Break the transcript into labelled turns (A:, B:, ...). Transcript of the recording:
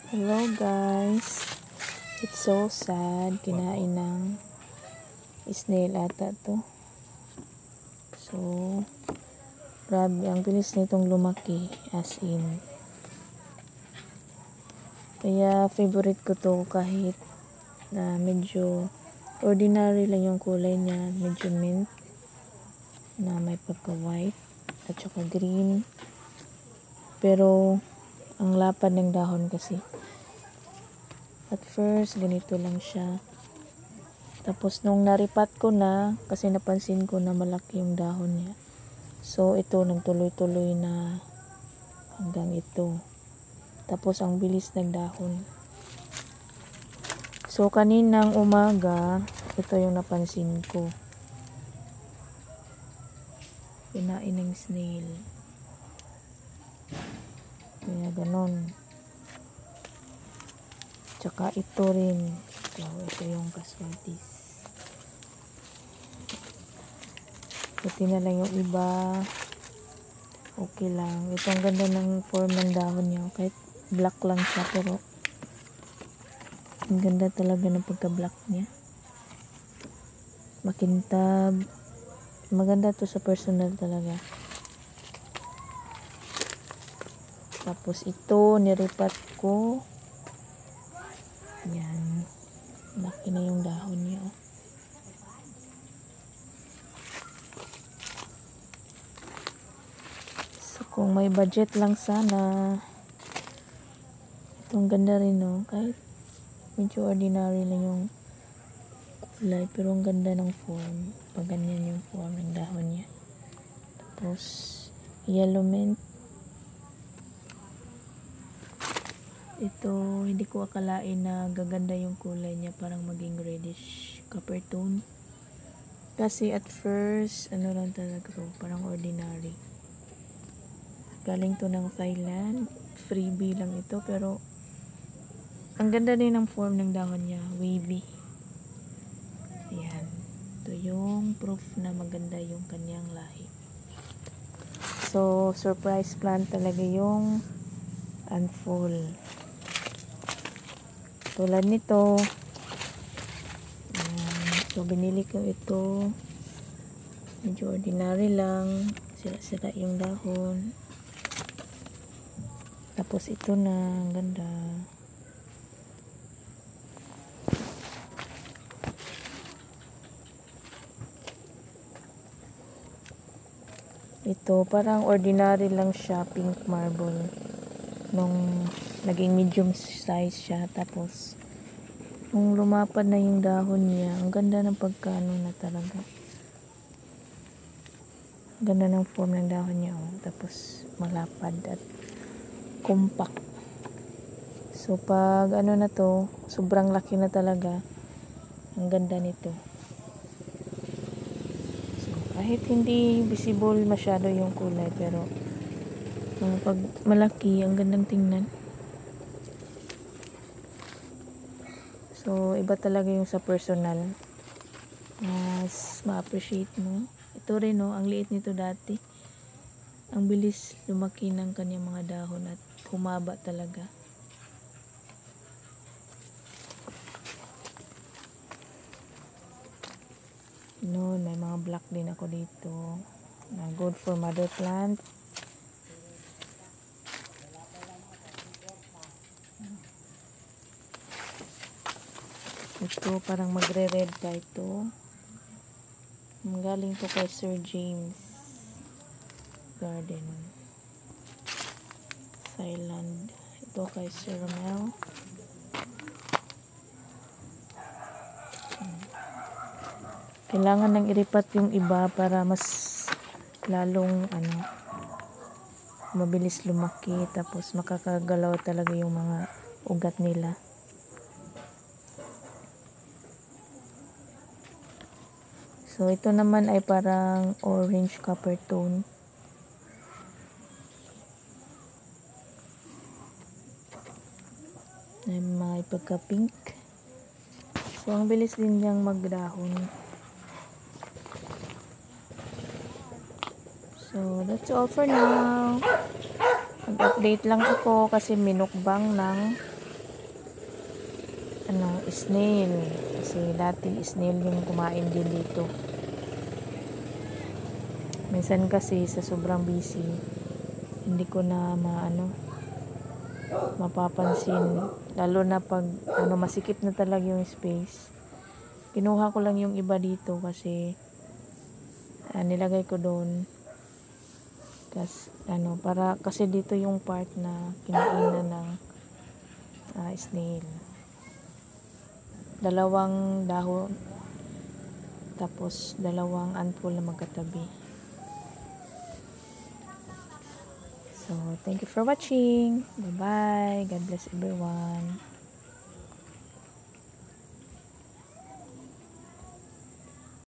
A: Hello guys, it's so sad, kinain ng snail ata to. So grabe, ang bilis nitong lumaki, as in. Kaya favorite ko to kahit na medyo ordinary lang yung kulay niya, medyo mint na may pagka white at saka green, pero ang lapad ng dahon kasi. At first, ganito lang siya. Tapos, nung naripat ko na, kasi napansin ko na malaki yung dahon niya. So, ito, nagtuloy-tuloy na hanggang ito. Tapos, ang bilis ng dahon. So, kaninang umaga, ito yung napansin ko. Kinain ng snail. Kaya, ganon. Tsaka ito rin. Ito yung casualties. Buti na lang yung iba. Okay lang. Ito ang ganda ng form ng dahon niya. Kahit black lang siya, pero ang ganda talaga ng pagka-black niya. Makintab. Maganda to sa personal talaga. Tapos ito, niripat ko. Yan. Laki na yung dahon niya. So, kung may budget lang sana, itong ganda rin, no? Kahit medyo ordinary lang yung kulay, pero ang ganda ng form. Pag ganyan yung form ng dahon niya. Tapos, yellow mint. Ito, hindi ko akalain na gaganda yung kulay niya, parang maging reddish copper tone. Kasi at first, ano lang talaga to, parang ordinary. Galing to ng Thailand, freebie lang ito, pero ang ganda din ng form ng dahon niya, wavy. Ayan, ito yung proof na maganda yung kanyang lahi. So, surprise plant talaga yung unfold. Tulad nito. So, binili ko ito. Medyo ordinary lang. Sira-sira yung dahon. Tapos ito na. Ang ganda. Ito, parang ordinary lang siya. Pink marble. Nung naging medium size siya. Tapos, nung lumapad na yung dahon niya, ang ganda ng pagkano na talaga. Ang ganda ng form ng dahon niya. Oh. Tapos, malapad at compact. So, pag ano na to, sobrang laki na talaga. Ang ganda nito. So, kahit hindi visible masyado yung kulay, pero pag malaki, ang gandang tingnan. So, iba talaga yung sa personal. Mas ma-appreciate mo. Ito rin, no, ang liit nito dati. Ang bilis lumaki ng kanyang mga dahon at humaba talaga. No, may mga black din ako dito. Na good for mother plant. Ito, parang magre-red ka ito. Galing to kay Sir James Garden. Thailand. Ito kay Sir Romel. Kailangan nang iripat yung iba para mas lalong mabilis lumaki, tapos makakagalaw talaga yung mga ugat nila. So, ito naman ay parang orange copper tone. May pagka-pink. So, ang bilis din niyang magdahon. So, that's all for now. Mag-update lang ako kasi minukbang ng snail. Kasi dati snail yung kumain din dito. Minsan kasi sa sobrang busy, hindi ko na mapapansin. Lalo na pag masikip na talaga yung space. Kinuha ko lang yung iba dito kasi nilagay ko doon. Kasi dito yung part na kinainan ng snail. 2 dahon, tapos 2 anpul na magkatabi. So, thank you for watching. Bye-bye. God bless everyone.